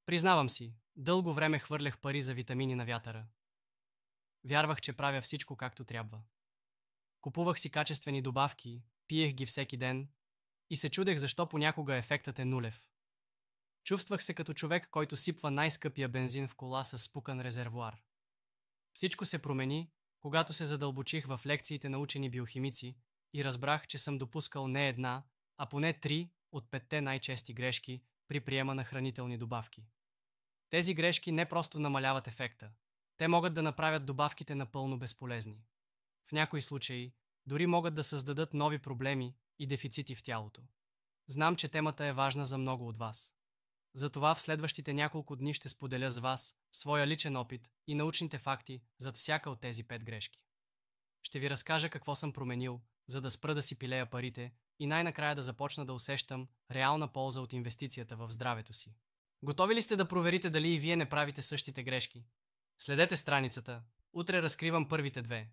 Признавам си, дълго време хвърлях пари за витамини на вятъра. Вярвах, че правя всичко както трябва. Купувах си качествени добавки, пиех ги всеки ден и се чудех защо понякога ефектът е нулев. Чувствах се като човек, който сипва най-скъпия бензин в кола с спукан резервоар. Всичко се промени, когато се задълбочих в лекциите на учени биохимици и разбрах, че съм допускал не една, а поне 3 от 5 най-чести грешки при приема на хранителни добавки. Тези грешки не просто намаляват ефекта. Те могат да направят добавките напълно безполезни. В някои случаи дори могат да създадат нови проблеми и дефицити в тялото. Знам, че темата е важна за много от вас. Затова в следващите няколко дни ще споделя с вас своя личен опит и научните факти зад всяка от тези 5 грешки. Ще ви разкажа какво съм променил, за да спра да си пилея парите и най-накрая да започна да усещам реална полза от инвестицията в здравето си. Готови ли сте да проверите дали и вие не правите същите грешки? Следете страницата. Утре разкривам първите 2.